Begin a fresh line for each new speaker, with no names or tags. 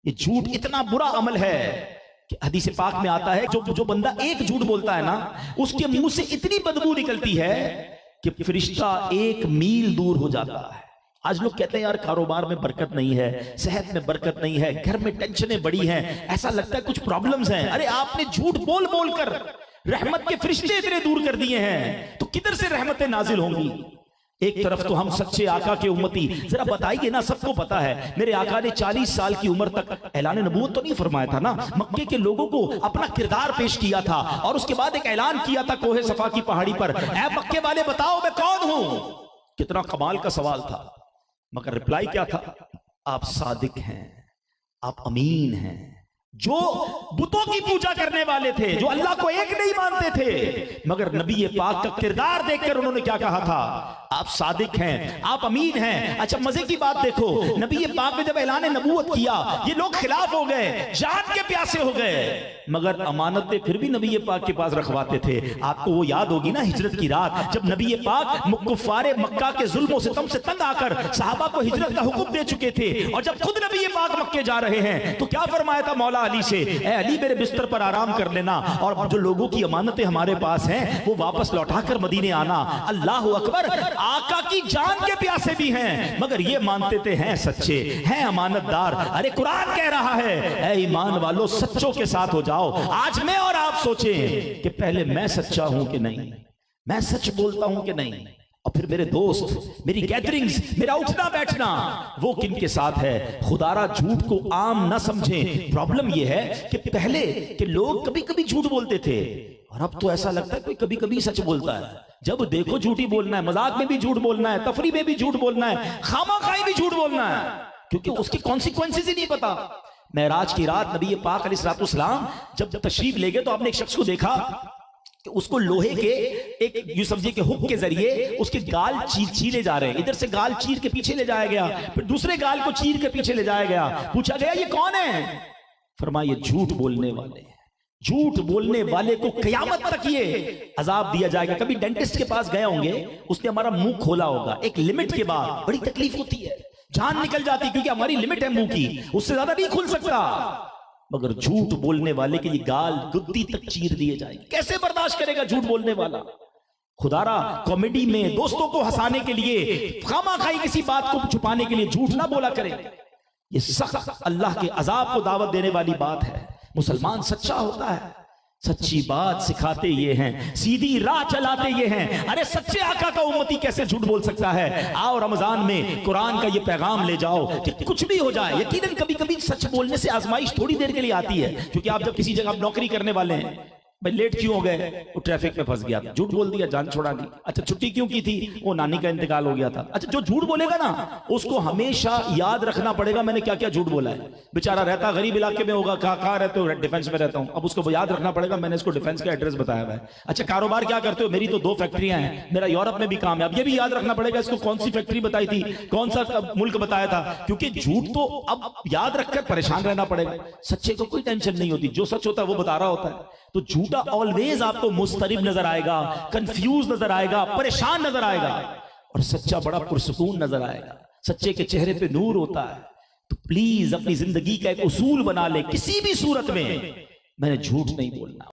یہ جھوٹ اتنا برا عمل ہے کہ حدیث پاک میں آتا ہے جو بندہ ایک جھوٹ بولتا ہے نا، اس کے منہ سے اتنی بدبو نکلتی ہے کہ فرشتہ 1 میل دور ہو جاتا ہے۔ آج لوگ کہتے ہیں یار کاروبار میں برکت نہیں ہے، صحت میں برکت نہیں ہے، گھر میں ٹینشنیں بڑی ہیں، ایسا لگتا ہے کچھ پرابلمز ہیں۔ ارے آپ نے جھوٹ بول بول کر رحمت کے فرشتے اتنے دور کر دیے ہیں، تو کدھر سے رحمتیں نازل ہوں گی؟ ایک طرف تو ہم سچے آقا کے امتی، ذرا بتائیے نا، سب کو پتا ہے میرے آقا نے 40 سال کی عمر تک اعلان نبوت تو نہیں فرمایا تھا نا، مکے کے لوگوں کو اپنا کردار پیش کیا تھا اور اس کے بعد ایک اعلان کیا تھا کوہ صفا کی پہاڑی پر، اے مکے والے بتاؤ میں کون ہوں۔ کتنا کمال کا سوال تھا، مگر رپلائی کیا تھا؟ آپ صادق ہیں، آپ امین ہیں۔ جو بتوں کی پوجا کرنے والے تھے، جو اللہ کو ایک نہیں مانتے تھے، مگر نبی پاک کا کردار دیکھ کر انہوں نے کیا کہا تھا؟ آپ صادق ہیں، آپ امین ہیں۔ اچھا مزے کی بات دیکھو، نبی پاک نے جب اعلان نبوت کیا یہ لوگ خلاف ہو گئے، جان کے پیاسے ہو گئے، مگر امانتیں پھر بھی نبی پاک کے پاس رکھواتے تھے۔ آپ کو وہ یاد ہوگی نا ہجرت کی رات، جب نبی پاک کفار مکہ کے ظلم و ستم سے تنگ آ کر صحابہ کو ہجرت کا حکم دے چکے تھے، اور جب خود نبی پاک مکے جا رہے ہیں تو کیا فرمایا تھا مولا علی سے؟ اے علی میرے بستر پر آرام کر لینا، اور جو لوگوں کی امانتیں ہمارے پاس ہیں وہ واپس لوٹا کر مدینے آنا۔ اللہ اکبر، آقا کی جان کے پیاسے بھی ہیں، مگر یہ مانتے تھے ہیں سچے، ہیں امانت دار۔ ارے قرآن کہہ رہا ہے اے ایمان والو سچوں کے ساتھ ہو جاؤ۔ آج میں اور آپ سوچیں کہ پہلے میں سچا ہوں کہ نہیں، میں سچ بولتا ہوں کہ نہیں، اور پھر میرے دوست، میری گیدرنگز، میرا اٹھنا بیٹھنا وہ کن کے ساتھ ہے؟ خدا را جھوٹ کو عام نہ سمجھیں۔ پرابلم یہ ہے کہ پہلے کہ لوگ کبھی کبھی جھوٹ بولتے تھے، اور اب تو ایسا لگتا ہے کوئی کبھی کبھی سچ بولتا ہے۔ جب دیکھو جھوٹ ہی بولنا ہے، مذاق میں بھی جھوٹ بولنا ہے، تفریح میں بھی جھوٹ بولنا ہے، خامہ خواہی بھی جھوٹ بولنا ہے، کیونکہ اس کی کانسیکوینسز ہی نہیں پتا۔ معراج کی رات نبی پاک علیہ السلام جب تشریف لے گئے تو آپ نے ایک شخص کو دیکھا کہ اس کو لوہے کے ایک یوں سمجھے کہ ہک کے ذریعے اس کے گال چیرے جا رہے ہیں، ادھر سے گال چیر کے پیچھے لے جایا گیا، پھر دوسرے گال کو چیر کے پیچھے لے جایا گیا۔ پوچھا گیا یہ کون ہے؟ فرمایا یہ جھوٹ بولنے والے ہیں۔ جھوٹ بولنے والے کو قیامت تک یہ عذاب دیا جائے گا۔ کبھی ڈینٹسٹ کے پاس گئے ہوں گے، اس نے ہمارا منہ کھولا ہوگا، ایک لمٹ کے بعد بڑی تکلیف ہوتی ہے، جان نکل جاتی کیونکہ ہماری لمٹ ہے منہ کی، اس سے زیادہ نہیں کھل سکتا، مگر جھوٹ بولنے والے کے یہ گال گدی تک چیر دیے جائیں گے۔ کیسے برداشت کرے گا جھوٹ بولنے والا؟ خدا را کامیڈی میں دوستوں کو ہنسانے کے لیے، خامہ خواہی کسی بات کو چھپانے کے لیے جھوٹ نہ بولا کرے۔ یہ سخت اللہ کے عذاب کو دعوت دینے والی بات ہے۔ مسلمان سچا ہوتا ہے، سچی بات سکھاتے یہ ہیں، سیدھی راہ چلاتے یہ ہیں۔ ارے سچے آقا کا امتی کیسے جھوٹ بول سکتا ہے؟ آؤ رمضان میں قرآن کا یہ پیغام لے جاؤ کہ کچھ بھی ہو جائے، یقیناً کبھی کبھی سچ بولنے سے آزمائش تھوڑی دیر کے لیے آتی ہے، کیونکہ آپ جب کسی جگہ نوکری کرنے والے ہیں، بھائی لیٹ کیوں ہو گئے؟ وہ ٹریفک میں پھنس گیا تھا، جھوٹ بول دیا، جان چھوڑا دی۔ اچھا چھٹی کیوں کی تھی؟ وہ نانی کا انتقال ہو گیا تھا۔ اچھا جو جھوٹ بولے گا نا اس کو ہمیشہ یاد رکھنا پڑے گا میں نے کیا کیا جھوٹ بولا ہے۔ بیچارہ رہتا غریب علاقے میں ہوگا، کہاں رہتے ہو؟ ڈیفنس میں رہتا ہوں، اب اس کو یاد رکھنا پڑے گا میں نے اس کو ڈیفنس کا ایڈریس بتایا ہوا ہے۔ اچھا کاروبار کیا کرتے ہو؟ میری تو 2 فیکٹریاں ہیں، میرا یورپ میں بھی کام ہے، اب یہ بھی یاد رکھنا پڑے گا اس کو کون سی فیکٹری بتائی تھی، کون سا ملک بتایا تھا، کیونکہ جھوٹ تو اب یاد رکھ کر پریشان رہنا پڑے گا۔ سچے کو کوئی ٹینشن نہیں ہوتی، جو سچ ہوتا ہے وہ بتا رہا ہوتا ہے۔ تو جھوٹا آلویز آپ کو مضطرب نظر آئے گا، کنفیوز نظر آئے گا، پریشان نظر آئے گا، اور سچا بڑا پرسکون نظر آئے گا۔ سچے کے چہرے پہ نور ہوتا ہے۔ تو پلیز اپنی زندگی کا ایک اصول بنا لے، کسی بھی صورت میں میں نے جھوٹ نہیں بولنا۔